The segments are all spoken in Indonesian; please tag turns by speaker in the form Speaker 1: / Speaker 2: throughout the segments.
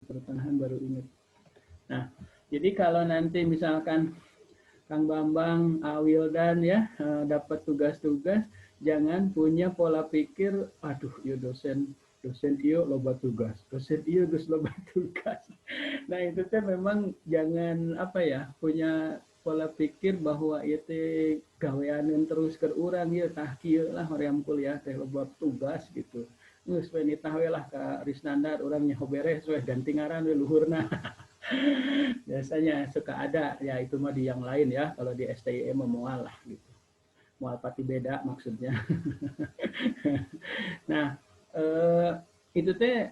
Speaker 1: pertengahan baru ingat. Nah, jadi kalau nanti misalkan Kang Bambang, Wildan ya dapat tugas-tugas, jangan punya pola pikir, aduh, ya dosen iyo loba tugas, dosen iyo gus loba tugas. Nah itu teh memang jangan apa ya punya pola pikir bahwa itu gaweanan terus ke urang ya tah kieu lah hoream kuliah teh loba tugas gitu. Geus we nitah we lah ka Risnandar urangnya beres we ganti ngaran we luhurna. Biasanya suka ada ya itu mah di yang lain ya kalau di STIM mual lah gitu. Mual pati beda maksudnya. Nah, itu teh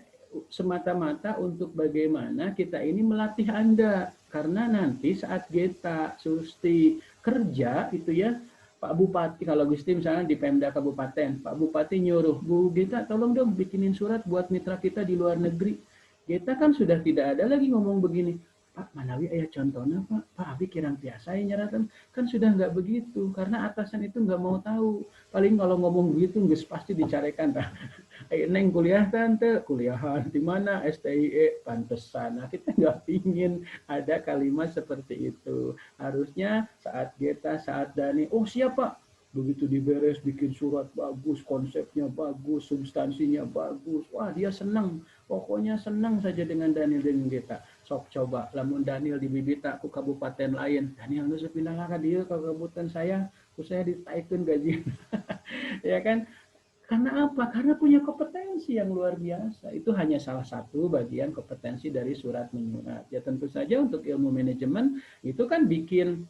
Speaker 1: semata-mata untuk bagaimana kita ini melatih Anda. Karena nanti saat Geta, Susti kerja itu ya, Pak Bupati, kalau Gusti misalnya di Pemda Kabupaten, Pak Bupati nyuruh, Bu Geta tolong dong bikinin surat buat mitra kita di luar negeri. Geta kan sudah tidak ada lagi ngomong begini, Pak Manawi ayah contohnya Pak Abi kirang biasa ya nyaratan. Kan sudah nggak begitu, karena atasan itu nggak mau tahu. Paling kalau ngomong begitu, nggak pasti dicarikan. Neng kuliah tante, kuliahan di mana STIE pantesan. Nah, kita nggak pingin ada kalimat seperti itu. Harusnya saat Geta, saat Dani, oh siapa? Begitu diberes, bikin surat bagus, konsepnya bagus, substansinya bagus. Wah dia senang, pokoknya senang saja dengan Daniel dan Geta. Sok coba, lamun Daniel di Bibita ke kabupaten lain. Daniel nusu pindah ke dia ke kabupaten saya ditaikkan gaji. Ya kan? Karena apa? Karena punya kompetensi yang luar biasa. Itu hanya salah satu bagian kompetensi dari surat menyurat. Ya tentu saja untuk ilmu manajemen itu kan bikin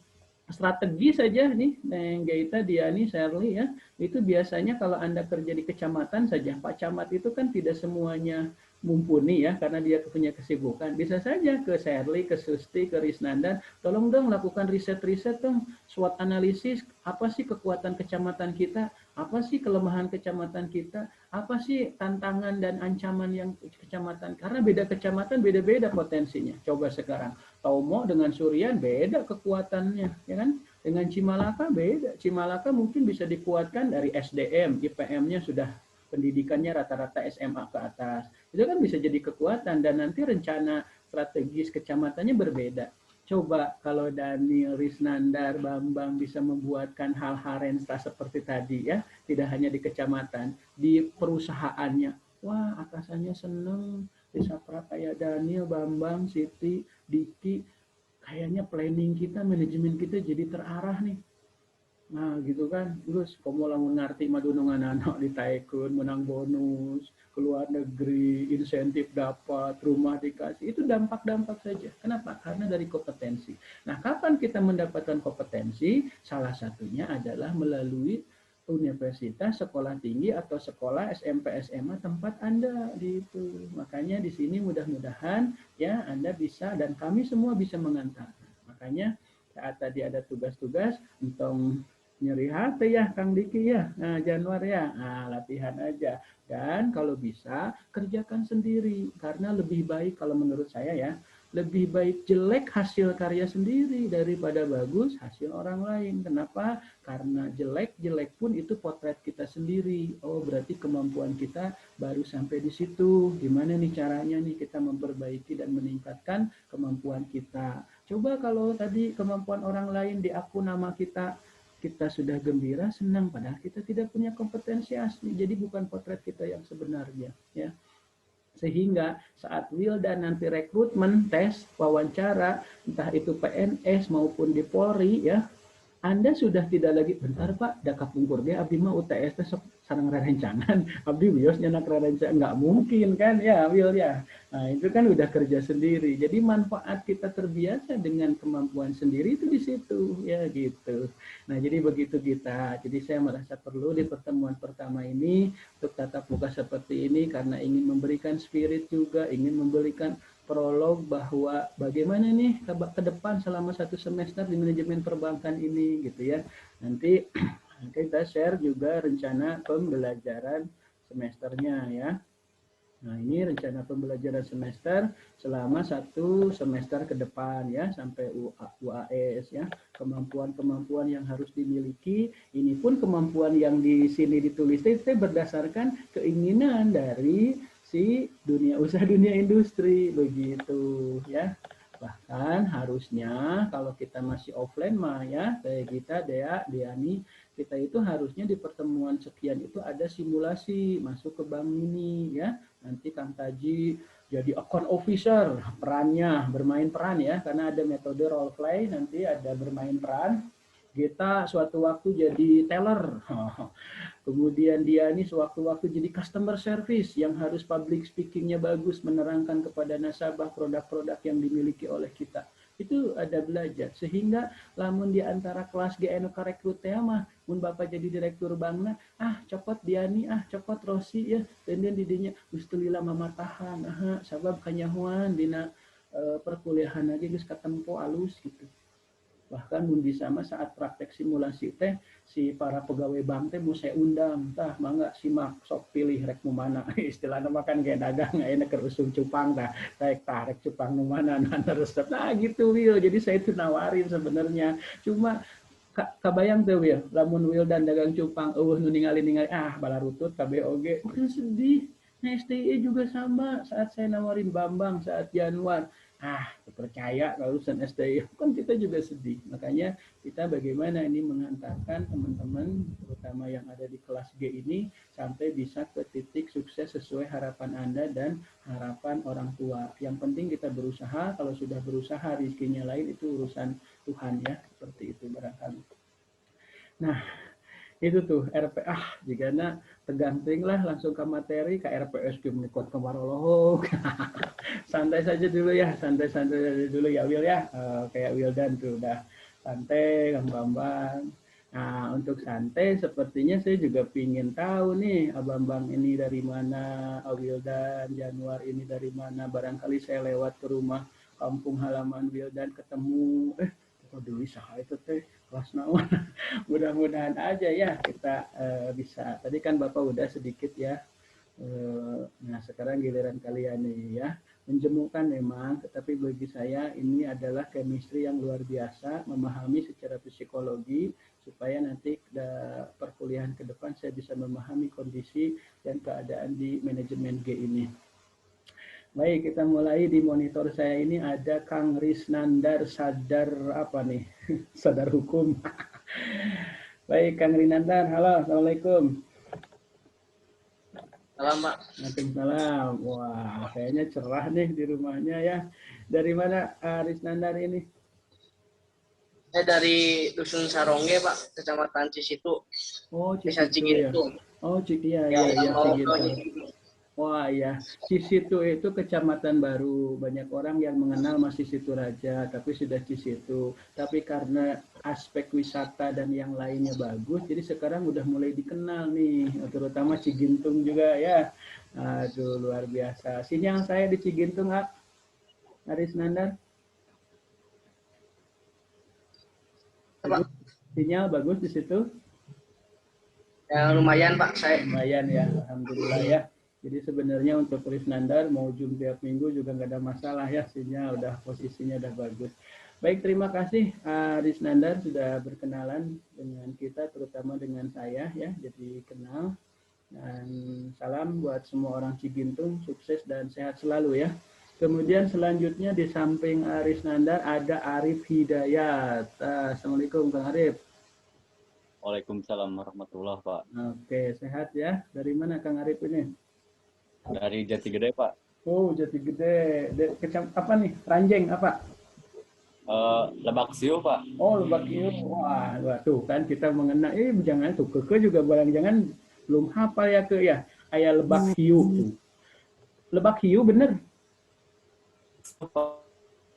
Speaker 1: strategi saja nih, Neng Gaita, Diani, Shirley ya. Itu biasanya kalau Anda kerja di kecamatan saja, Pak Camat itu kan tidak semuanya mumpuni ya karena dia punya kesibukan. Bisa saja ke Shirley, ke Susti, ke Risnandan, tolong dong lakukan riset-riset dong, SWOT analisis, apa sih kekuatan kecamatan kita, apa sih kelemahan kecamatan kita, apa sih tantangan dan ancaman yang kecamatan, karena beda kecamatan beda-beda potensinya. Coba sekarang Tomo dengan Surian beda kekuatannya, ya kan? Dengan Cimalaka beda. Cimalaka mungkin bisa dikuatkan dari SDM, IPM-nya sudah pendidikannya rata-rata SMA ke atas. Itu kan bisa jadi kekuatan dan nanti rencana strategis kecamatannya berbeda. Coba kalau Daniel, Risnandar, Bambang bisa membuatkan hal-hal rensta seperti tadi ya, tidak hanya di kecamatan, di perusahaannya. Wah, atasannya seneng, bisa kayak Daniel, Bambang, Siti, Diki, kayaknya planning kita, manajemen kita jadi terarah nih. Nah gitu kan, terus kamu lamun ngerti madunungan anak ditaikun, menang bonus, keluar negeri, insentif dapat, rumah dikasih, itu dampak-dampak saja. Kenapa? Karena dari kompetensi. Nah kapan kita mendapatkan kompetensi? Salah satunya adalah melalui universitas, sekolah tinggi, atau sekolah SMP, SMA tempat Anda gitu. Makanya di sini mudah-mudahan ya Anda bisa dan kami semua bisa mengantar. Makanya saat tadi ada tugas-tugas untuk nyeri hati ya Kang Diki ya, nah Januar ya, nah, latihan aja. Dan kalau bisa kerjakan sendiri, karena lebih baik kalau menurut saya ya, lebih baik jelek hasil karya sendiri daripada bagus hasil orang lain. Kenapa? Karena jelek-jelek pun itu potret kita sendiri. Oh berarti kemampuan kita baru sampai di situ. Gimana nih caranya nih kita memperbaiki dan meningkatkan kemampuan kita. Coba kalau tadi kemampuan orang lain di akun nama kita, kita sudah gembira, senang, padahal kita tidak punya kompetensi asli. Jadi bukan potret kita yang sebenarnya. Ya. Sehingga saat Wildan nanti rekrutmen, tes, wawancara, entah itu PNS maupun di Polri, ya, Anda sudah tidak lagi, bentar Pak, da kapungkur ge abdi mah UTS teh sareng rerencangan, abdi wios nyenak rerencangan, nggak mungkin kan ya Wil ya. Nah itu kan udah kerja sendiri, jadi manfaat kita terbiasa dengan kemampuan sendiri itu di situ ya gitu. Nah jadi begitu kita, jadi saya merasa perlu di pertemuan pertama ini untuk tatap muka seperti ini karena ingin memberikan spirit juga, ingin memberikan prolog bahwa bagaimana nih ke depan selama 1 semester di manajemen perbankan ini gitu ya. Nanti kita share juga rencana pembelajaran semesternya ya. Nah ini rencana pembelajaran semester selama 1 semester ke depan ya sampai UAS ya. Kemampuan-kemampuan yang harus dimiliki, ini pun kemampuan yang di sini ditulis itu berdasarkan keinginan dari si dunia usaha, dunia industri, begitu ya. Bahkan harusnya kalau kita masih offline mah ya, kayak kita Deani, kita itu harusnya di pertemuan sekian itu ada simulasi masuk ke bank ini ya. Nanti Kang Taji jadi account officer, perannya bermain peran ya, karena ada metode role play, nanti ada bermain peran. Kita suatu waktu jadi teller. Kemudian dia ini sewaktu-waktu jadi customer service yang harus public speakingnya bagus, menerangkan kepada nasabah produk-produk yang dimiliki oleh kita. Itu ada belajar. Sehingga lamun di antara kelas GNU rekrut mah, mun Bapak jadi direktur bankna, copot Diani, copot Rosi ya, dan didinya gustulila mamatahan, sabab kanyahuan dina perkuliahan lagi geus katempo alus gitu. Bahkan mun bisa mah saat praktek simulasi teh si para pegawai bank teh mau saya undang tah mangga simak sok pilih rek nu mana istilahna makan kayak dagang ayeuna keur usum cupang tah rek cupang nu mana nu resep nah gitu Will. Jadi saya itu nawarin sebenarnya cuma kabayang tuh Will, lamun Will dan dagang cupang nu ningali balarutut KBOG kan sedih. Nah STI juga sama saat saya nawarin Bambang saat Januar percaya kalau urusan STI kan kita juga sedih. Makanya kita bagaimana ini mengantarkan teman-teman terutama yang ada di kelas G ini sampai bisa ke titik sukses sesuai harapan Anda dan harapan orang tua. Yang penting kita berusaha, kalau sudah berusaha rezekinya lain itu urusan Tuhan ya, seperti itu barangkali. Nah, itu tuh RP jika tergantung lah langsung ke materi ke RPS menikot kemaroloh. Santai saja dulu ya, santai dulu ya Will ya. Kayak Wildan tuh udah santai, Kang Bambang. Nah, untuk santai sepertinya saya juga pingin tahu nih, Abang ini dari mana, Wildan, Januar ini dari mana. Barangkali saya lewat ke rumah kampung halaman Wildan ketemu, dulu saha itu teh kelas naon. Mudah-mudahan aja ya kita bisa. Tadi kan Bapak udah sedikit ya. Nah sekarang giliran kalian nih ya. Menjemukan memang, tetapi bagi saya ini adalah chemistry yang luar biasa, memahami secara psikologi supaya nanti perkuliahan ke depan saya bisa memahami kondisi dan keadaan di manajemen G ini. Baik, kita mulai. Di monitor saya ini ada Kang Risnandar Sadar apa nih? Sadar hukum. Baik, Kang Risnandar. Halo, Assalamualaikum.
Speaker 2: Salam, Pak.
Speaker 1: Waalaikumsalam. Wah, kayaknya cerah nih di rumahnya ya. Dari mana Risnandar ini?
Speaker 2: Saya dari Dusun Sarongge, Pak, Kecamatan Cisitu.
Speaker 1: Oh,
Speaker 2: Cisitu
Speaker 1: ya. Oh, Cikia ya, Cigitu. Wah ya, Cisitu itu kecamatan baru. Banyak orang yang mengenal masih Situraja, tapi sudah Cisitu. Tapi karena aspek wisata dan yang lainnya bagus, jadi sekarang udah mulai dikenal nih, terutama Cigintung juga ya. Aduh, luar biasa. Sinyal saya di Cigintung, Aris Nandar? Bagus. Sinyal bagus di situ?
Speaker 2: Ya, lumayan, Pak.
Speaker 1: Lumayan ya, Alhamdulillah ya. Jadi sebenarnya untuk Risnandar mau Zoom tiap minggu juga nggak ada masalah ya, sinyal udah posisinya udah bagus. Baik, terima kasih Risnandar sudah berkenalan dengan kita, terutama dengan saya ya, jadi kenal. Dan salam buat semua orang Cigintung, sukses dan sehat selalu ya. Kemudian selanjutnya di samping Risnandar ada Arif Hidayat. Assalamualaikum Kang Arif.
Speaker 3: Waalaikumsalam warahmatullahi Pak.
Speaker 1: Oke, sehat ya. Dari mana Kang Arif ini?
Speaker 3: Dari Jati Gede, Pak.
Speaker 1: Oh, Jati Gede. Apa nih? Ranjeng apa?
Speaker 3: Lebak Siu, Pak.
Speaker 1: Oh, Lebak Siu. Wah, tuh kan kita mengenal. Jangan tuh Keke juga barang jangan belum hafal ya ke ya. Kayak Lebak Hiu. Lebak Hiu bener?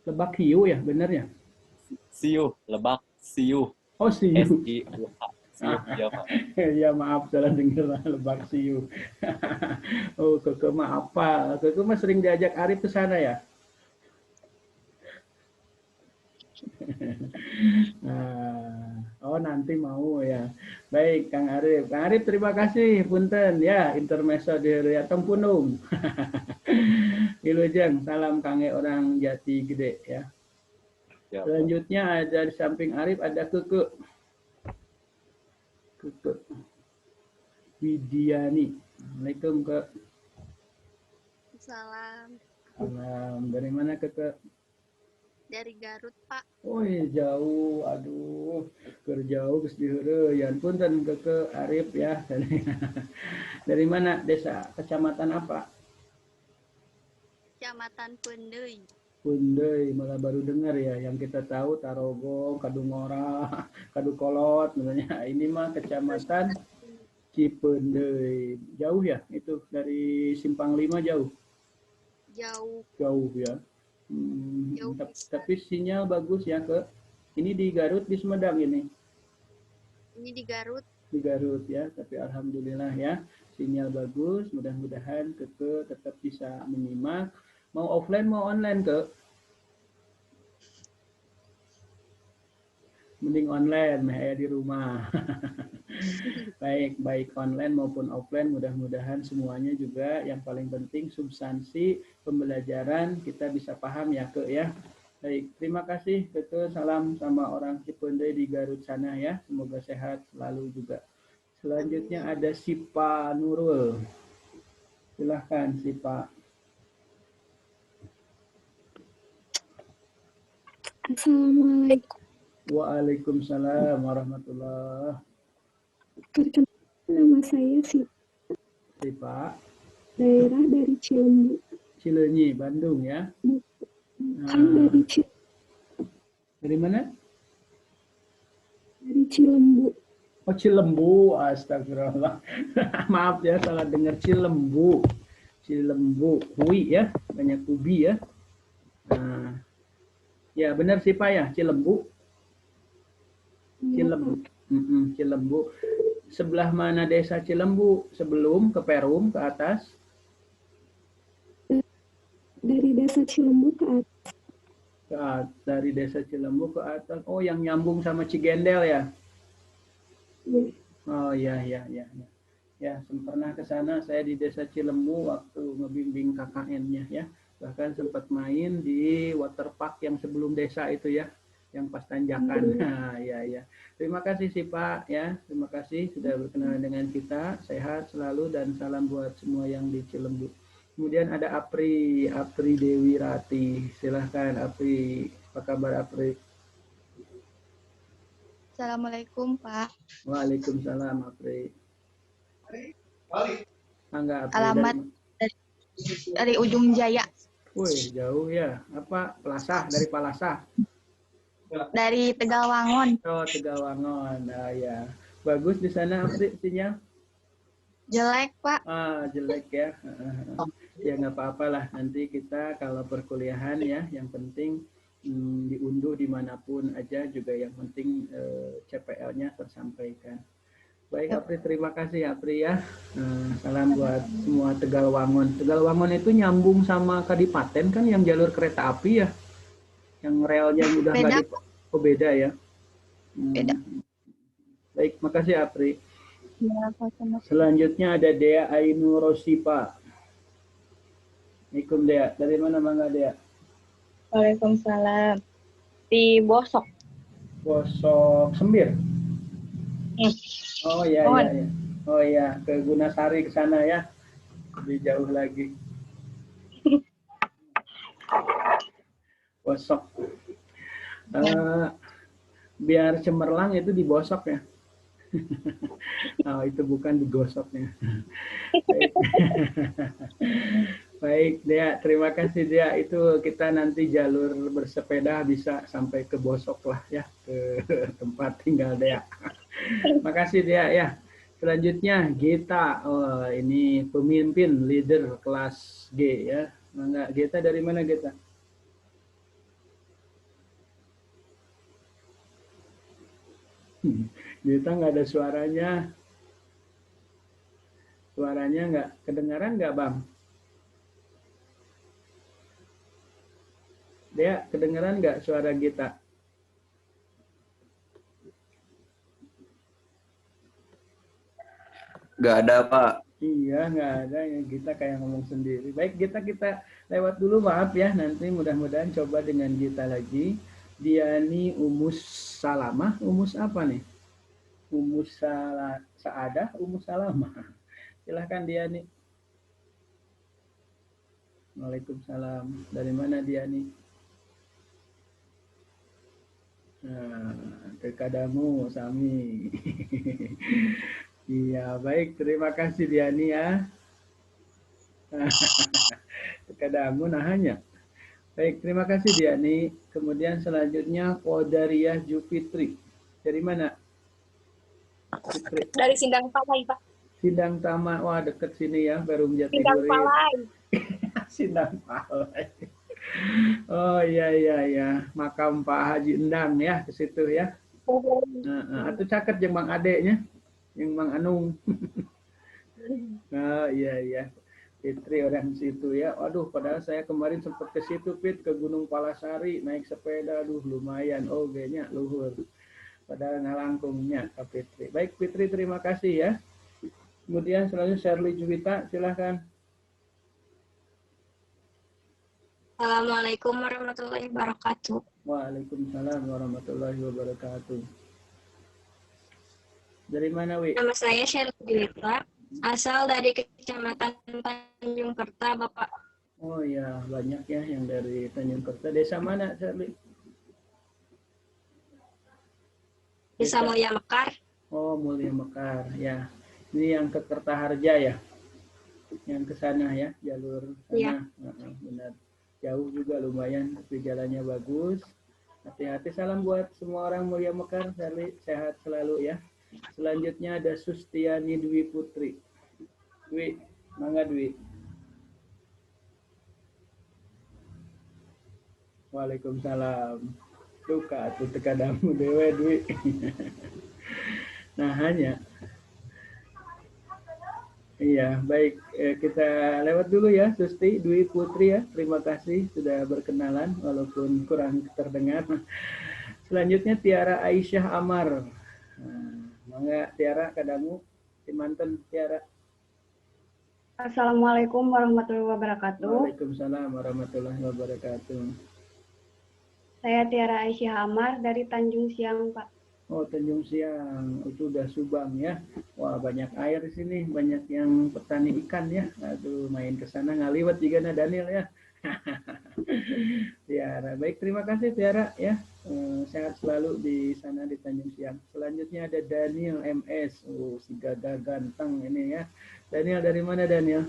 Speaker 1: Lebak Hiu ya, bener ya?
Speaker 3: Siu, Lebak Siu.
Speaker 1: Oh, Siu.
Speaker 3: S-I-U-H. Siu, ya Pak.
Speaker 1: Ya maaf, salah dengar Lebak Siu. Oh, Keke mah apa? Keke mah sering diajak Arif ke sana ya? Oh nanti mau ya. Baik Kang Arif. Kang Arif terima kasih punten ya intermezzo di Tempunung. Wilujeng salam kange orang Jati Gede ya. Ya selanjutnya Pak. Ada di samping Arif ada Keke. Keke Widiani. Assalamualaikum Kak.
Speaker 4: Waalaikumsalam.
Speaker 1: Dari mana Keke?
Speaker 4: Dari Garut, Pak.
Speaker 1: Oh iya, jauh, aduh, jauh geus diheureuh. Ya punten Keke Arif ya. Dari mana desa, kecamatan apa?
Speaker 4: Kecamatan Pendeuy.
Speaker 1: Pundeuy, malah baru dengar ya. Yang kita tahu Tarogong, Kadungora, Kadukolot, namanya. Ini mah kecamatan Cipendeuy. Jauh ya itu dari Simpang 5 jauh.
Speaker 4: Jauh.
Speaker 1: Jauh ya.
Speaker 4: Jauh.
Speaker 1: Tapi sinyal bagus ya ke. Ini di Garut, di Sumedang ini.
Speaker 4: Ini di Garut.
Speaker 1: Di Garut ya, tapi alhamdulillah ya. Sinyal bagus, mudah-mudahan Keke tetap bisa menyimak. Mau offline mau online ke? Mending online, mah di rumah. Baik online maupun offline, mudah-mudahan semuanya juga yang paling penting substansi pembelajaran kita bisa paham ya Ke ya. Baik, terima kasih Keke, salam sama orang Cipendeuy di Garut sana ya. Semoga sehat selalu juga. Selanjutnya ada Sipa Nurul. Silahkan Sipa.
Speaker 5: Assalamualaikum.
Speaker 1: Waalaikumsalam warahmatullahi.
Speaker 5: Perkenalkan, nama saya
Speaker 1: Sipa.
Speaker 5: Daerah dari Cilembu.
Speaker 1: Cileunyi, Bandung ya.
Speaker 5: Bukan dari
Speaker 1: Dari mana?
Speaker 5: Dari Cilembu.
Speaker 1: Oh Cilembu, astagfirullah. Maaf ya salah dengar Cilembu. Cilembu, Hui ya, banyak ubi ya. Nah, ya benar sih Pak ya, Cilembu. Cilembu. Cilembu. Sebelah mana desa Cilembu? Sebelum ke Perum ke atas?
Speaker 5: Dari desa Cilembu ke atas.
Speaker 1: Dari desa Cilembu ke atas. Oh, yang nyambung sama Cigendel ya?
Speaker 5: Ya.
Speaker 1: Oh ya. Ya, pernah ke sana saya di desa Cilembu waktu ngebimbing KKN-nya ya. Bahkan sempat main di waterpark yang sebelum desa itu ya, yang pas tanjakan. Nah, ya. Terima kasih sih Pak ya. Terima kasih sudah berkenalan dengan kita. Sehat selalu dan salam buat semua yang di Cilembu. Kemudian ada Apri Dewi Rati. Silahkan Apri. Apa kabar Apri?
Speaker 4: Assalamualaikum, Pak.
Speaker 1: Waalaikumsalam Apri. Angga Apri.
Speaker 4: Alamat dari Ujung Jaya.
Speaker 1: Wih, jauh ya. Apa? Pelasah, dari Palasah.
Speaker 4: Dari Tegalwangon.
Speaker 1: Oh, Tegalwangon. Nah, ya. Bagus di sana Apri sinyal?
Speaker 4: Jelek, Pak.
Speaker 1: Jelek ya. Ya nggak apa-apalah. Nanti kita kalau perkuliahan ya, yang penting diunduh dimanapun aja juga yang penting CPL-nya tersampaikan. Baik Apri, terima kasih Apri ya. Salam buat semua Tegalwangon. Tegalwangon itu nyambung sama Kadipaten kan yang jalur kereta api ya? Yang relnya udah nggak di... Oh beda ya?
Speaker 4: Beda.
Speaker 1: Baik, makasih Apri.
Speaker 4: Ya,
Speaker 1: Selanjutnya ada Dea Ainu Rosipa. Assalamualaikum Dea. Dari mana Bangga Dea?
Speaker 6: Waalaikumsalam. Di Bosok.
Speaker 1: Bosok Sembir. Oh ya. Oh ya, ke Gunasari ke sana ya. Lebih jauh lagi. Bosok. Biar cemerlang itu di Bosok ya. Oh, itu bukan digosoknya. Baik Dea, terima kasih Dea. Itu kita nanti jalur bersepeda bisa sampai ke Bosok lah ya, ke tempat tinggal Dea. Makasih Dea ya. Selanjutnya Gita. Oh, ini pemimpin leader kelas G ya. Enggak, Gita dari mana Gita? Gita nggak ada suaranya. Suaranya nggak kedengaran nggak Bang? Dia kedengaran nggak suara Gita?
Speaker 7: Nggak ada Pak.
Speaker 1: Iya nggak ada ya, Gita kayak ngomong sendiri. Baik Gita, kita lewat dulu, maaf ya. Nanti mudah-mudahan coba dengan Gita lagi. Diani Umus Salamah. Umus apa nih? Umus Saadah, Umus Salamah. Silahkan Diani. Waalaikumsalam. Dari mana dia nih? Nah, ke Kadamu, Sami. Iya, baik. Terima kasih Diani ya. Ke Kadamu nahanya. Baik, terima kasih Diani. Kemudian selanjutnya Qadariyah Jupitri. Dari mana? Fitri.
Speaker 6: Dari Sindang Palai, Pak.
Speaker 1: Sindang Tama. Wah, deket sini ya, Perum
Speaker 6: Sindang
Speaker 1: Jatiluhur.
Speaker 6: Palai.
Speaker 1: Sindang Palai. Oh iya iya iya, makam Pak Haji Endang ya ke situ ya. Atau caket yang Bang adeknya, yang Bang Anung. Oh iya iya, Fitri orang situ ya. Waduh, padahal saya kemarin sempat ke situ Fit, ke Gunung Palasari naik sepeda, aduh lumayan. Oh kayaknya luhur. Padahal ngalangkungnya Kak Fitri. Baik Fitri, terima kasih ya. Kemudian selanjutnya Shirley Juwita, silahkan.
Speaker 4: Assalamualaikum warahmatullahi wabarakatuh.
Speaker 1: Waalaikumsalam warahmatullahi wabarakatuh. Dari mana, Wi?
Speaker 4: Nama saya Sheryl Juwita, asal dari Kecamatan Tanjung Kerta, Bapak.
Speaker 1: Oh ya, banyak ya yang dari Tanjung Kerta. Desa mana, Shirley?
Speaker 4: Desa Mulia Mekar.
Speaker 1: Oh, Mulia Mekar, ya. Ini yang ke Kertaharja ya? Yang ke sana ya, jalur sana.
Speaker 4: Iya.
Speaker 1: Benar. Jauh juga lumayan, tapi jalannya bagus. Hati-hati, salam buat semua orang Mulia Mekar. Shirley, sehat selalu ya. Selanjutnya ada Sustiani Dwi Putri. Dwi, mangga Dwi. Waalaikumsalam. Duka tuh tekadamu dewe Dwi. Nah hanya. Iya, baik. Kita lewat dulu ya, Susti Dwi Putri ya. Terima kasih sudah berkenalan, walaupun kurang terdengar. Selanjutnya Tiara Aisyah Amar. Nah, mangga Tiara, kadamu di manten Tiara.
Speaker 7: Assalamualaikum warahmatullahi wabarakatuh.
Speaker 1: Waalaikumsalam warahmatullahi wabarakatuh.
Speaker 7: Saya Tiara Aisyah Amar dari Tanjung Siang, Pak.
Speaker 1: Oh, Tanjung Siang, itu udah Subang ya. Wah, banyak air di sini, banyak yang petani ikan ya. Aduh, main ke sana ngaliwat juga na Daniel ya. Tiara, baik, terima kasih Tiara ya. Sehat selalu di sana di Tanjung Siang. Selanjutnya ada Daniel MS. Oh, si gagah ganteng ini ya. Daniel dari mana Daniel?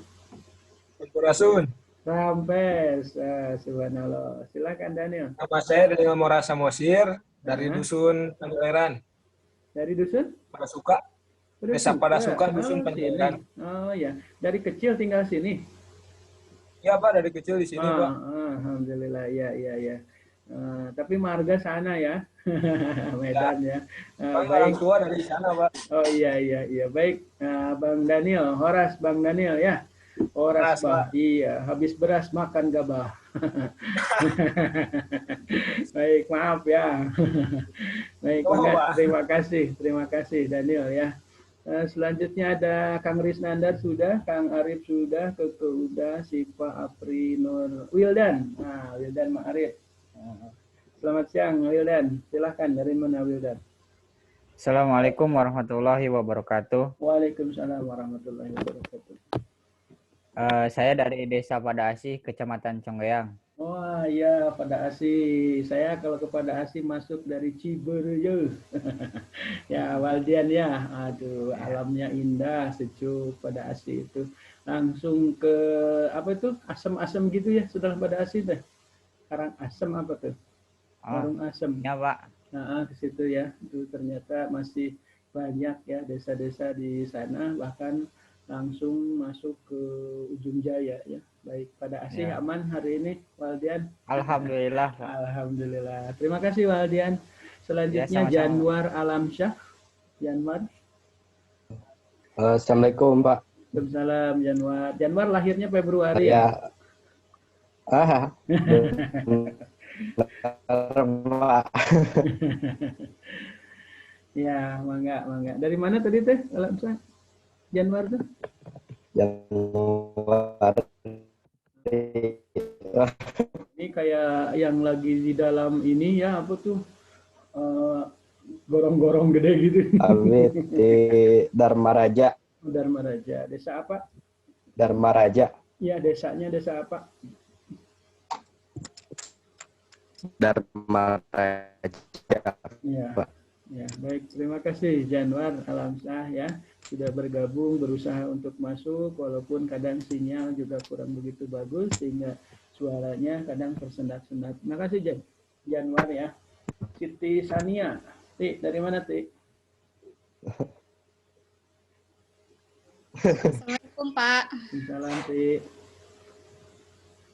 Speaker 8: Sampurasun.
Speaker 1: Rampes. Subhanallah. Silakan Daniel.
Speaker 8: Nama saya Daniel Mora Samosir dari Dusun Panjairan.
Speaker 1: Dari Dusun?
Speaker 8: Padasuka. Desa Padasuka, Dusun
Speaker 1: Oh,
Speaker 8: Panjairan.
Speaker 1: sini. Oh ya, dari kecil tinggal sini.
Speaker 8: Ya Pak, dari kecil di sini Pak.
Speaker 1: Alhamdulillah, ya. Tapi marga sana ya, Medan ya.
Speaker 8: Orang
Speaker 1: Baik.
Speaker 8: tua dari sana Pak.
Speaker 1: Oh iya. Baik, Bang Daniel, Horas, Bang Daniel ya. Horas,
Speaker 8: Beras,
Speaker 1: Bah.
Speaker 8: Pak.
Speaker 1: Iya, habis beras makan gabah. Baik, maaf ya. Baik,
Speaker 8: Oh,
Speaker 1: Bang,
Speaker 8: Pak.
Speaker 1: terima kasih Daniel ya. Selanjutnya ada Kang Risnandar sudah, Kang Arif sudah, Keke udah, Sipa, Apri, Nur, Wildan. Nah, Wildan Ma'arif. Selamat siang Wildan. Silahkan, dari mana Wildan?
Speaker 9: Assalamualaikum warahmatullahi wabarakatuh.
Speaker 1: Waalaikumsalam warahmatullahi wabarakatuh.
Speaker 9: Saya dari Desa Pada Asih, Kecamatan Conggeang.
Speaker 1: Wah ya, Pada Asih. Saya kalau ke Pada Asih masuk dari Ciberuyeuh. Ya, Waldian ya. Aduh, alamnya indah, sejuk Pada Asih itu. Langsung ke apa itu? Asem-asem gitu ya, setelah Pada Asih teh. Karang asem apa tuh? Warung asem.
Speaker 9: Ya, Pak.
Speaker 1: Nah, ke situ ya. Itu ternyata masih banyak ya desa-desa di sana, bahkan langsung masuk ke Ujung Jaya ya. Baik, Pada Asih
Speaker 9: Ya.
Speaker 1: aman hari ini Waldian.
Speaker 9: Alhamdulillah, Pak.
Speaker 1: Alhamdulillah. Terima kasih Waldian. Selanjutnya
Speaker 9: Ya, sama-sama.
Speaker 1: Janwar Alamsyah. Janwar.
Speaker 10: Assalamualaikum Pak.
Speaker 1: Waalaikumsalam Janwar. Janwar lahirnya Februari ya.
Speaker 10: Pak.
Speaker 1: Ya, mangga. Dari mana tadi teh Alamsyah? Janwar tuh?
Speaker 10: Januari.
Speaker 1: Ini kayak yang lagi di dalam ini ya, apa tuh? Gorong-gorong gede gitu.
Speaker 10: Amit di Dharma Raja.
Speaker 1: Dharma Raja. Desa apa?
Speaker 10: Dharma Raja.
Speaker 1: Ya, desanya desa apa?
Speaker 10: Dharma Raja.
Speaker 1: Ya,
Speaker 10: Pak.
Speaker 1: ya, baik. Terima kasih Januar Alamsah ya sudah bergabung, berusaha untuk masuk walaupun kadang sinyal juga kurang begitu bagus sehingga suaranya kadang tersendat-sendat. Terima kasih Januar ya. Siti Sania, Ti dari mana Ti?
Speaker 11: Assalamualaikum Pak.
Speaker 1: Salam Ti.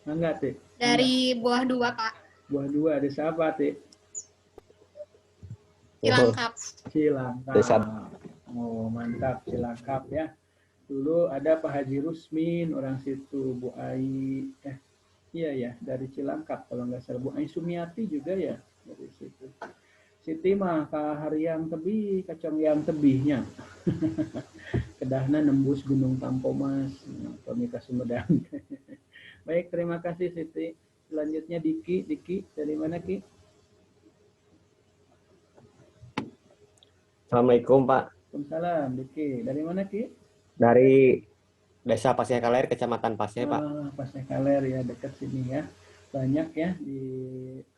Speaker 1: Enggak Ti?
Speaker 11: Dari Buah Dua Pak.
Speaker 1: Buah Dua, desa apa Ti?
Speaker 11: Cilangkap.
Speaker 1: Cilangkap.
Speaker 10: Desa.
Speaker 1: Oh mantap Cilangkap ya. Dulu ada Pak Haji Rusmin orang situ, Bu Ai, iya ya dari Cilangkap kalau nggak salah, Bu Ai Sumiati juga ya dari situ. Siti mah kahariang tebih, kacang yang tebihnya. Kedahna nembus Gunung Tampomas, Pamika Sumedang. Baik, terima kasih Siti. Selanjutnya Diki dari mana Ki?
Speaker 12: Assalamualaikum Pak.
Speaker 1: Waalaikumsalam, Diki. Dari mana Ki?
Speaker 12: Dari Desa Pasir Kaler, Kecamatan Pasir Pak.
Speaker 1: Pasir Kaler ya, dekat sini ya. Banyak ya di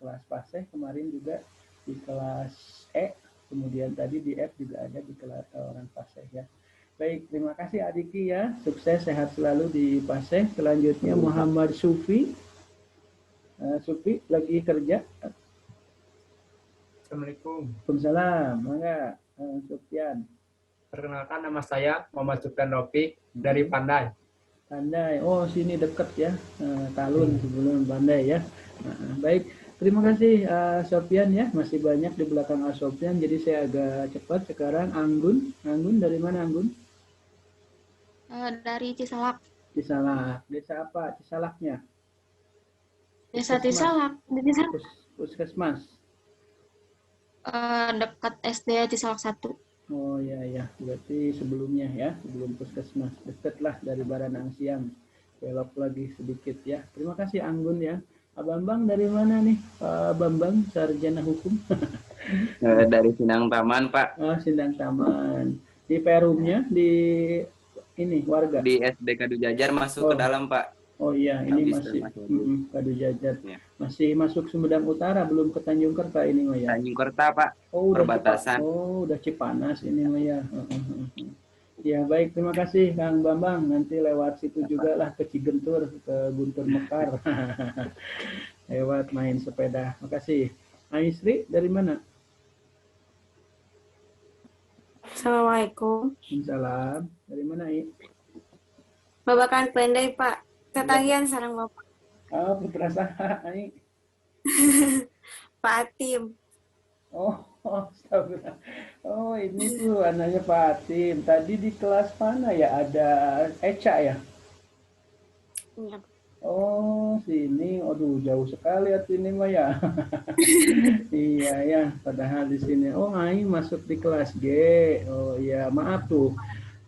Speaker 1: kelas Pasir, kemarin juga di kelas E, kemudian tadi di F juga ada di kelas orang Pasir ya. Baik, terima kasih Adiki ya. Sukses, sehat selalu di Pasir. Selanjutnya Muhammad Sufi. Sufi lagi kerja.
Speaker 8: Assalamualaikum.
Speaker 1: Waalaikumsalam. Mangga, Sufyan.
Speaker 8: Perkenalkan nama saya Muhammad Sufyan Rafiq dari Pandai.
Speaker 1: Pandai. Oh, sini dekat ya. Talun sebelum Pandai ya. Baik. Terima kasih Sofyan ya. Masih banyak di belakang Sofyan. Jadi saya agak cepat sekarang. Anggun. Anggun dari mana Anggun?
Speaker 11: Dari Cisalak.
Speaker 1: Cisalak. Desa apa Cisalaknya?
Speaker 11: Desa Cisalak. Di Cisalak.
Speaker 1: Puskesmas.
Speaker 11: Dekat SD Cisalak 1.
Speaker 1: Oh ya ya, berarti sebelumnya ya, sebelum puskesmas, dekat lah dari Baranang Siang, belok lagi sedikit ya. Terima kasih Anggun ya. Bambang dari mana nih, Pak Bambang, sarjana hukum?
Speaker 13: Dari Sindang Taman Pak.
Speaker 1: Oh Sindang Taman. Di perumnya di ini warga.
Speaker 13: Di SD Kadu Jajar masuk ke dalam Pak.
Speaker 1: Oh iya, ini
Speaker 13: Habis
Speaker 1: masih
Speaker 13: termasuk.
Speaker 1: Kadu Jajar.
Speaker 13: Ya.
Speaker 1: Masih masuk Sumedang Utara, belum ke Tanjung Kerta ini mah ya.
Speaker 13: Tanjung Kerta Pak.
Speaker 1: Oh udah
Speaker 13: Perbatasan.
Speaker 1: udah Cipanas ini mah ya. Ya baik, terima kasih Kang Bambang. Nanti lewat situ juga lah ke Cigentur, ke Guntur Mekar. Lewat main sepeda. Makasih. Aisri dari mana?
Speaker 14: Assalamualaikum.
Speaker 1: Salam. Dari mana I?
Speaker 14: Babakan Pendai Pak. Ketagihan sarang Bapak.
Speaker 1: Oh, putra saha Ai.
Speaker 14: Pak Atim.
Speaker 1: Oh, astagfirullah. Oh, ini tuh anaknya Pak Atim. Tadi di kelas mana ya? Ada Eca ya?
Speaker 14: Iya.
Speaker 1: Oh, sini. Aduh, jauh sekali at ini mah ya. Iya ya, padahal di sini. Oh, Ai masuk di kelas G. Oh iya, maaf tuh.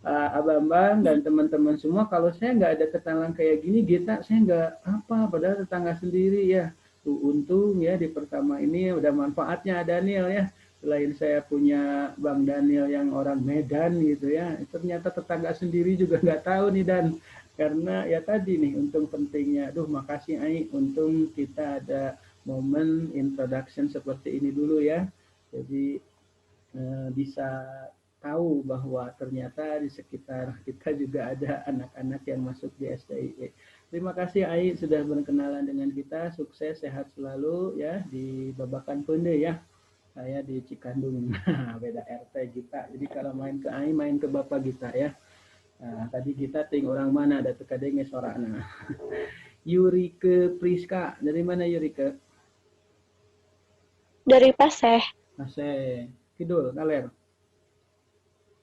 Speaker 1: Abang-abang dan teman-teman semua, kalau saya nggak ada kenalan kayak gini, saya nggak apa, padahal tetangga sendiri ya. Tuh untung ya di pertama ini udah manfaatnya Daniel ya. Selain saya punya Bang Daniel yang orang Medan gitu ya, ternyata tetangga sendiri juga nggak tahu nih Dan. Karena ya tadi nih untung pentingnya. Duh makasih Ai, untung kita ada momen introduction seperti ini dulu ya. Jadi bisa tahu bahwa ternyata di sekitar kita juga ada anak-anak yang masuk di STIE. Terima kasih Ai sudah berkenalan dengan kita. Sukses, sehat selalu ya di Babakan Punde ya. Saya di Cikandung, beda RT kita. Jadi kalau main ke Ai, main ke Bapak kita ya. Nah, tadi kita ting orang mana ada tekadenge sorana. Yurike Priska, dari mana Yurike?
Speaker 6: Dari Paseh.
Speaker 1: Paseh, Kidul, Kaler.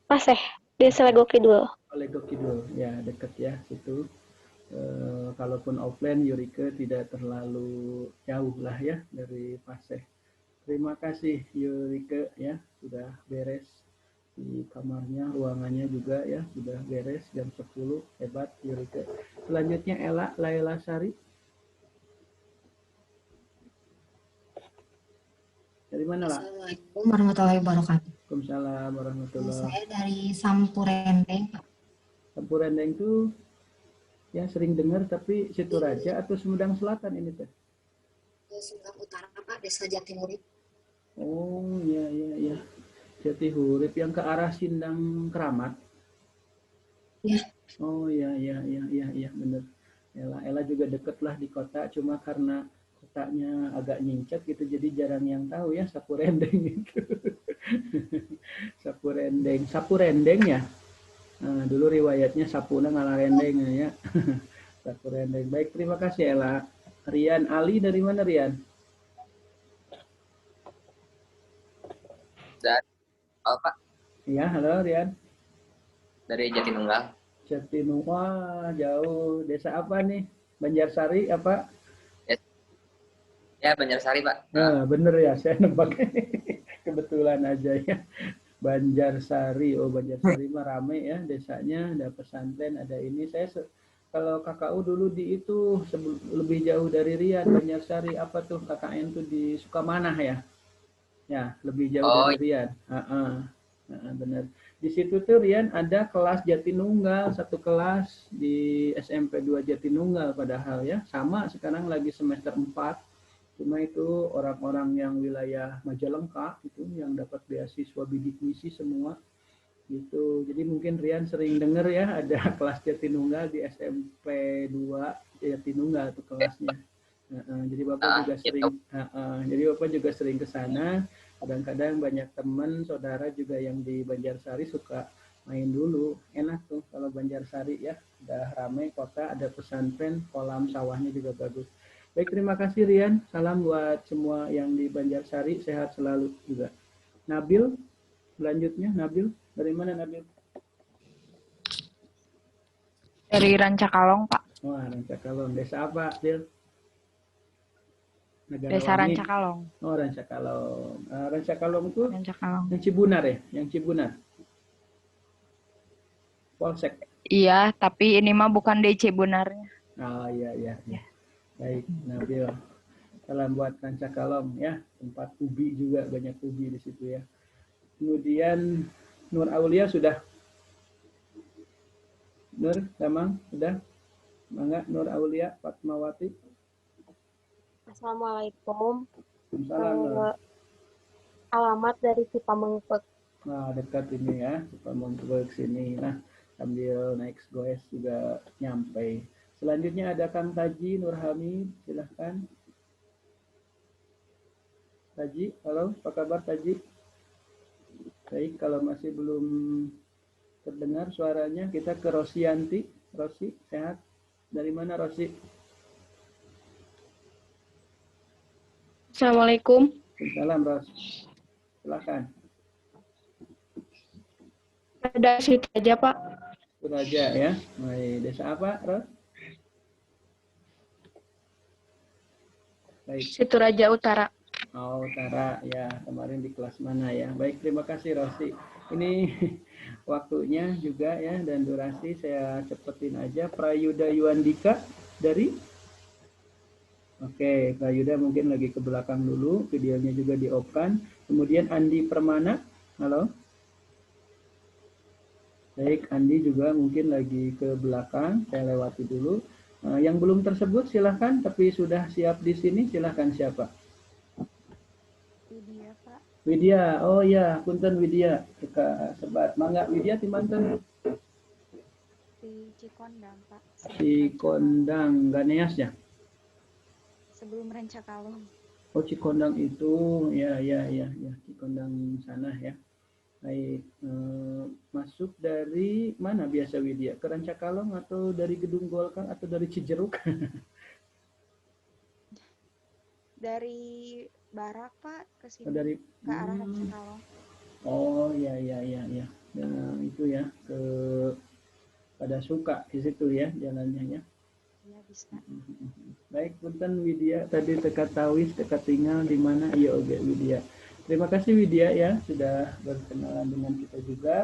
Speaker 6: Paseh, Desa Lego Kidul.
Speaker 1: Lego Kidul, ya deket ya situ. Kalaupun offline Yurike tidak terlalu jauh lah ya dari Paseh. Terima kasih Yurike ya sudah beres di kamarnya, ruangannya juga ya sudah beres jam 10, hebat Yurike. Selanjutnya Ella Laila Sari. Dari mana lah?
Speaker 15: Assalamualaikum warahmatullahi wabarakatuh.
Speaker 1: Waalaikumsalam warahmatullahi.
Speaker 15: Saya dari Sampurendeng.
Speaker 1: Sampurendeng itu ya sering dengar tapi Situ Raja atau Sumedang Selatan ini teh?
Speaker 15: Sumedang Utara, Pak, Desa Jatimurip.
Speaker 1: Oh, iya, iya, iya. Jatihurip yang ke arah Sindang Keramat.
Speaker 15: Iya.
Speaker 1: Oh, iya, iya, iya, iya, iya, bener. Ella juga deket lah di kota, cuma karena kotanya agak nyincet gitu, jadi jarang yang tahu ya Sapurendeng itu. Sapurendeng ya. Nah, dulu riwayatnya Sapuna ngalarendeng ya. Sapurendeng. Baik, terima kasih Ella. Rian Ali dari mana Rian?
Speaker 16: Pak.
Speaker 1: Iya, halo Rian.
Speaker 16: Dari Jatinunggal.
Speaker 1: Jatinunggal, jauh. Desa apa nih? Banjarsari apa?
Speaker 16: Ya, Banjarsari, Pak.
Speaker 1: Nah, bener ya, saya nebak. Kebetulan aja ya. Banjarsari, oh Banjarsari mah rame ya desanya, ada pesantren, ada ini. Kalau KKU dulu di itu lebih jauh dari Rian, Banjarsari apa tuh KKN tuh di Sukamanah ya? Ya, lebih jauh dari Rian. Benar. Di situ tuh Rian ada kelas Jatinunggal, satu kelas di SMP 2 Jatinunggal padahal ya. Sama sekarang lagi semester 4. Cuma itu orang-orang yang wilayah Majalengka itu yang dapat beasiswa bidik misi semua gitu. Jadi mungkin Rian sering dengar ya ada kelas Jatinunggal di SMP 2 Jatinunggal tuh kelasnya. Jadi Bapak juga sering jadi Bapak juga sering ke sana. Kadang-kadang banyak teman, saudara juga yang di Banjarsari suka main dulu. Enak tuh kalau Banjarsari ya. Udah ramai kota, ada pesantren, kolam sawahnya juga bagus. Baik, terima kasih Rian. Salam buat semua yang di Banjarsari. Sehat selalu juga. Nabil, selanjutnya Nabil. Dari mana Nabil?
Speaker 17: Dari Rancakalong, Pak.
Speaker 1: Wah, Rancakalong. Desa apa, Bil?
Speaker 17: Desa Rancakalong.
Speaker 1: Oh, Rancakalong. Rancakalong itu
Speaker 17: Rancakalong.
Speaker 1: yang Cibunar ya? Yang Cibunar. Polsek.
Speaker 17: Iya, tapi ini mah bukan di Cibunarnya.
Speaker 1: Oh, iya, iya. Ya. Baik, Nabil. Salam buat Rancakalong ya. Tempat ubi juga, banyak ubi di situ ya. Kemudian Nur Aulia sudah. Nur, Damang, sudah? Mangga, Nur Aulia, Fatmawati.
Speaker 6: Assalamualaikum.
Speaker 1: Salam.
Speaker 6: Alamat dari Cipamengpek.
Speaker 1: Nah, dekat ini ya, Cipamengpek sini. Nah, sambil naik goes juga nyampe. Selanjutnya ada Kang Taji Nurhamid, silahkan. Taji, halo, apa kabar Taji? Baik, kalau masih belum terdengar suaranya, kita ke Rosianti. Rosi, sehat? Dari mana Rosi?
Speaker 6: Assalamualaikum.
Speaker 1: Salam Ros. Silakan.
Speaker 6: Ada situ aja, Pak.
Speaker 1: Suraja ya. Baik, desa apa, Ros? Baik.
Speaker 6: Situraja Utara.
Speaker 1: Oh, Utara ya. Kemarin di kelas mana ya? Baik, terima kasih Rosi. Ini waktunya juga ya dan durasi saya cepetin aja. Prayuda Yuandika dari Oke, Kak Yuda mungkin lagi ke belakang dulu, videonya juga di-off-kan. Kemudian Andi Permana, halo. Baik, Andi juga mungkin lagi ke belakang, saya lewati dulu. Yang belum tersebut silahkan, tapi sudah siap di sini, silahkan siapa?
Speaker 18: Widya, Pak.
Speaker 1: Widya, oh ya, punten Widya, Kak Sebat. Mangga Widya di manten?
Speaker 18: Di Cikondang, Pak.
Speaker 1: Cikondang, Ganeas ya?
Speaker 18: Sebelum Rancakalong.
Speaker 1: Oh, Cikondang itu, ya, Cikondang sana ya. Baik, masuk dari mana biasa Widya? Ke Rancakalong atau dari Gedung Golkar atau dari Cijeruk?
Speaker 18: Dari Barak, Pak, ke sini.
Speaker 1: Dari
Speaker 18: ke arah Rancakalong.
Speaker 1: Oh, ya. Nah, itu ya, ke pada suka di situ ya jalannya ya.
Speaker 18: Iya, bisa.
Speaker 1: Baik, punten Widya tadi dekat Tawis, dekat tinggal di mana? Iya, oke Widya. Terima kasih Widya ya sudah berkenalan dengan kita juga.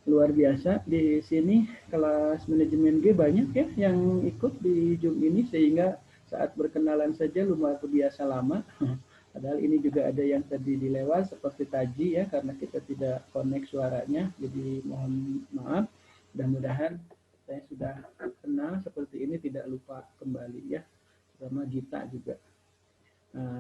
Speaker 1: Luar biasa di sini kelas manajemen G banyak ya yang ikut di Zoom ini sehingga saat berkenalan saja lumayan biasa lama. Padahal ini juga ada yang tadi dilewat seperti Taji ya karena kita tidak connect suaranya. Jadi mohon maaf. Mudah-mudahan saya sudah kenal seperti ini tidak lupa kembali ya. Sama Gita juga.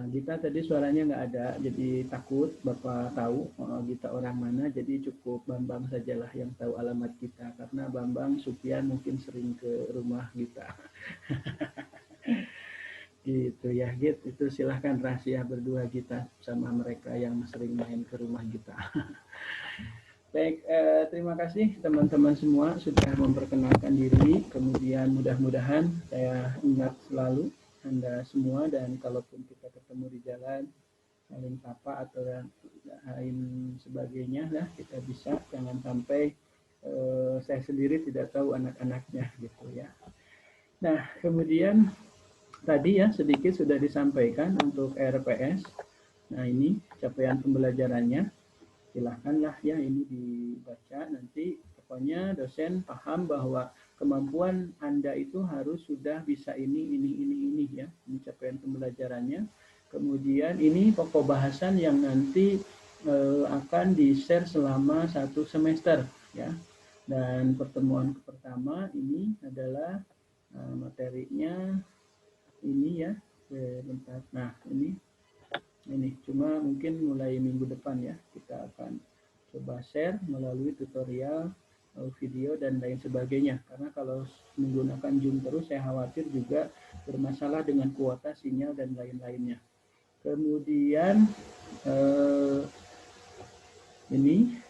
Speaker 1: Gita tadi suaranya nggak ada, jadi takut Bapak tahu Gita orang mana, jadi cukup Bambang sajalah yang tahu alamat kita, karena Bambang Supian mungkin sering ke rumah Gita. Gitu ya, Git, itu silahkan rahasia berdua Gita sama mereka yang sering main ke rumah Gita. Baik, terima kasih teman-teman semua sudah memperkenalkan diri, kemudian mudah-mudahan saya ingat selalu Anda semua, dan kalaupun kita ketemu di jalan saling sapa atau lain sebagainya lah, kita bisa, jangan sampai saya sendiri tidak tahu anak-anaknya gitu ya. Nah, kemudian tadi ya sedikit sudah disampaikan untuk RPS. Nah, ini capaian pembelajarannya. Silahkanlah ya ini dibaca, nanti pokoknya dosen paham bahwa kemampuan Anda itu harus sudah bisa ini ya. Ini capaian pembelajarannya. Kemudian ini pokok bahasan yang nanti akan di-share selama 1 semester ya. Dan pertemuan pertama ini adalah materinya ini ya. Bentar. Nah, ini cuma mungkin mulai minggu depan ya kita akan coba share melalui tutorial video dan lain sebagainya, karena kalau menggunakan Zoom terus saya khawatir juga bermasalah dengan kuota sinyal dan lain-lainnya. Kemudian ini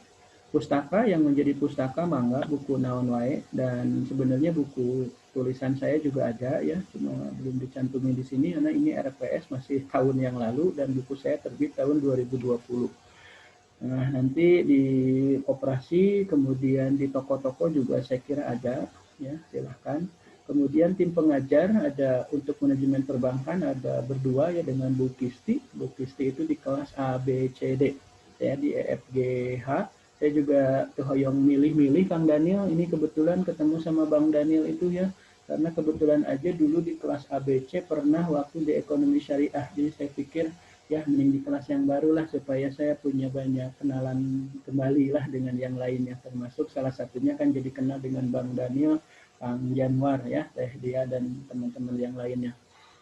Speaker 1: pustaka yang menjadi pustaka mangga buku naon wae, dan sebenarnya buku tulisan saya juga ada ya, cuma belum dicantumin di sini karena ini RPS masih tahun yang lalu dan buku saya terbit tahun 2020. Nah, nanti di koperasi, kemudian di toko-toko juga saya kira ada ya, silahkan. Kemudian tim pengajar ada untuk manajemen perbankan ada berdua ya dengan Bu Kisti. Bu Kisti itu di kelas A, B, C, D. Saya di EFGH. Saya juga hoyong milih-milih Kang Daniel. Ini kebetulan ketemu sama Bang Daniel itu ya. Karena kebetulan aja dulu di kelas ABC pernah waktu di ekonomi syariah. Jadi saya pikir ya mending di kelas yang baru lah supaya saya punya banyak kenalan kembali lah dengan yang lainnya. Termasuk salah satunya kan jadi kenal dengan Bang Daniel, Kang Januar ya, Teh Dia dan teman-teman yang lainnya.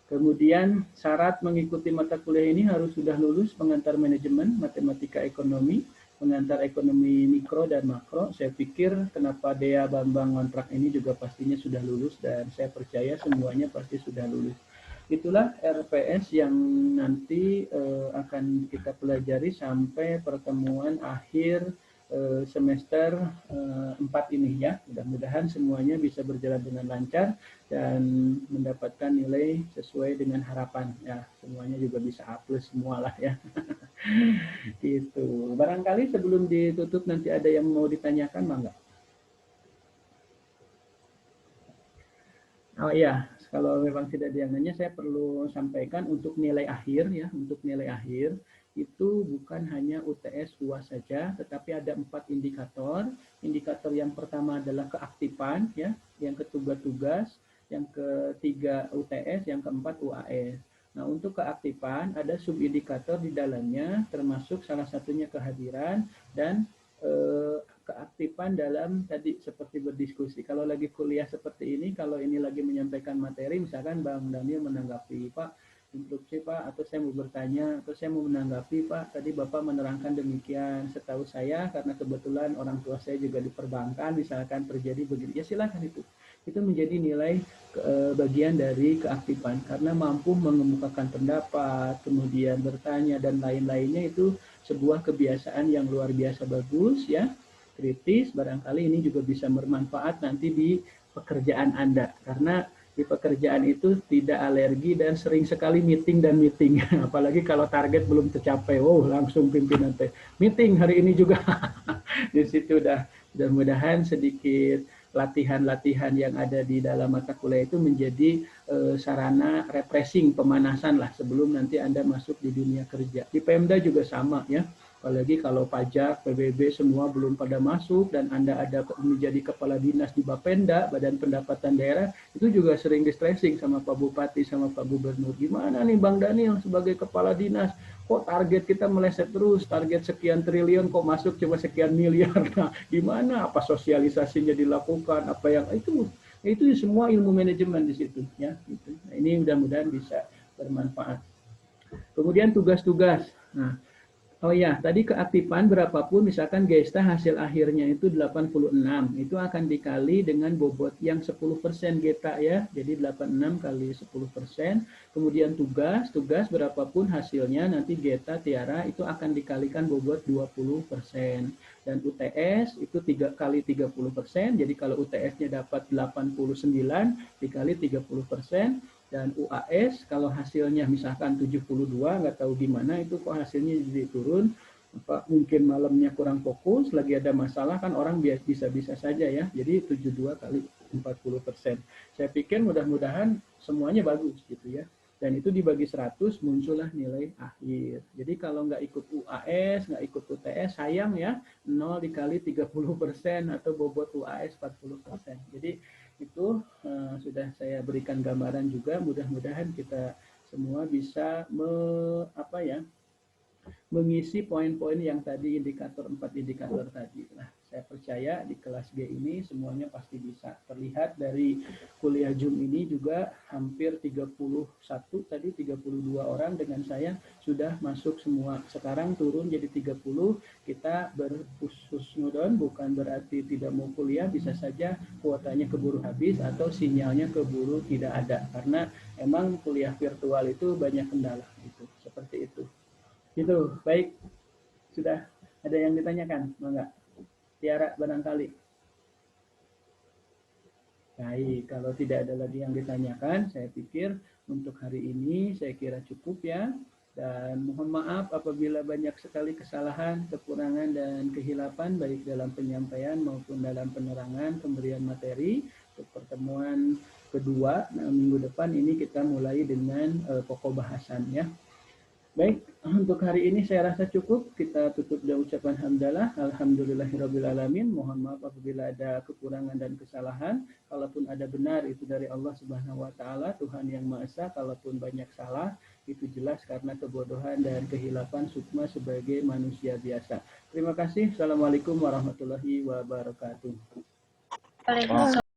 Speaker 1: Kemudian syarat mengikuti mata kuliah ini harus sudah lulus pengantar manajemen, matematika ekonomi, pengantar ekonomi mikro dan makro. Saya pikir kenapa Dea Bambang kontrak ini juga pastinya sudah lulus dan saya percaya semuanya pasti sudah lulus. Itulah RPS yang nanti akan kita pelajari sampai pertemuan akhir semester 4 ini ya. Mudah-mudahan semuanya bisa berjalan dengan lancar dan mendapatkan nilai sesuai dengan harapan ya. Semuanya juga bisa A+ semualah ya. Gitu. Barangkali sebelum ditutup nanti ada yang mau ditanyakan, Mangga? Oh iya, kalau memang tidak ada yang nanya, saya perlu sampaikan untuk nilai akhir ya. Untuk nilai akhir itu bukan hanya UTS UAS saja, tetapi ada 4 indikator. Indikator yang pertama adalah keaktifan ya, yang kedua tugas, yang ketiga UTS, yang keempat UAS. Nah, untuk keaktifan ada subindikator di dalamnya, termasuk salah satunya kehadiran dan keaktifan dalam tadi seperti berdiskusi. Kalau lagi kuliah seperti ini, kalau ini lagi menyampaikan materi, misalkan Bang Daniel menanggapi, Pak, instruksi Pak, atau saya mau bertanya, atau saya mau menanggapi Pak, tadi Bapak menerangkan demikian, setahu saya karena kebetulan orang tua saya juga di perbankan, misalkan terjadi begini, ya silakan itu menjadi nilai bagian dari keaktifan, karena mampu mengemukakan pendapat, kemudian bertanya dan lain-lainnya, itu sebuah kebiasaan yang luar biasa bagus ya, kritis, barangkali ini juga bisa bermanfaat nanti di pekerjaan Anda, karena di pekerjaan itu tidak alergi dan sering sekali meeting, apalagi kalau target belum tercapai, langsung pimpinan meeting hari ini juga. Di situ mudah-mudahan sedikit latihan-latihan yang ada di dalam mata kuliah itu menjadi sarana refreshing, pemanasan lah sebelum nanti Anda masuk di dunia kerja. Di Pemda juga sama ya, apalagi kalau pajak, PBB semua belum pada masuk dan Anda ada menjadi kepala dinas di Bapenda, Badan Pendapatan Daerah, itu juga sering di-stressing sama Pak Bupati, sama Pak Gubernur. Gimana nih Bang Daniel sebagai kepala dinas, kok target kita meleset terus, target sekian triliun kok masuk cuma sekian miliar. Nah, gimana, apa sosialisasinya dilakukan, apa yang itu semua ilmu manajemen di situ ya. Gitu. Nah, ini mudah-mudahan bisa bermanfaat. Kemudian tugas-tugas. Nah, oh ya, tadi keaktifan berapapun, misalkan Gesta hasil akhirnya itu 86, itu akan dikali dengan bobot yang 10% Geta ya, jadi 86 kali 10%. Kemudian tugas berapapun hasilnya, nanti Geta Tiara itu akan dikalikan bobot 20%. Dan UTS itu 3 kali 30%, jadi kalau UTS-nya dapat 89 dikali 30%. Dan UAS kalau hasilnya misalkan 72, nggak tahu gimana itu kok hasilnya jadi turun, apa mungkin malamnya kurang fokus, lagi ada masalah kan orang bisa-bisa saja ya, jadi 72 kali 40%. Saya pikir mudah-mudahan semuanya bagus gitu ya, dan itu dibagi 100 muncullah nilai akhir. Jadi kalau nggak ikut UAS, nggak ikut UTS, sayang ya, 0 dikali 30% atau bobot UAS 40%. Jadi itu sudah saya berikan gambaran juga, mudah-mudahan kita semua bisa mengisi poin-poin yang tadi, 4 indikator tadi. Nah, saya percaya di kelas G ini semuanya pasti bisa. Terlihat dari kuliah Zoom ini juga hampir 32 orang dengan saya sudah masuk semua. Sekarang turun jadi 30, kita berhusnudon, bukan berarti tidak mau kuliah, bisa saja kuotanya keburu habis atau sinyalnya keburu tidak ada. Karena emang kuliah virtual itu banyak kendala gitu. Seperti itu. Gitu, baik. Sudah ada yang ditanyakan? Enggak? Tiara barangkali. Baik, kalau tidak ada lagi yang ditanyakan, saya pikir untuk hari ini saya kira cukup ya. Dan mohon maaf apabila banyak sekali kesalahan, kekurangan, dan kehilapan baik dalam penyampaian maupun dalam penerangan pemberian materi. Untuk pertemuan kedua minggu depan ini kita mulai dengan pokok bahasan ya. Baik, untuk hari ini saya rasa cukup. Kita tutup dengan ucapan hamdalah. Alhamdulillahirrabbilalamin. Mohon maaf apabila ada kekurangan dan kesalahan. Kalaupun ada benar, itu dari Allah Subhanahu wa Ta'ala, Tuhan yang Maha Esa. Kalaupun banyak salah, itu jelas karena kebodohan dan kehilapan sukma sebagai manusia biasa. Terima kasih. Assalamualaikum warahmatullahi wabarakatuh.
Speaker 11: Waalaikumsalam.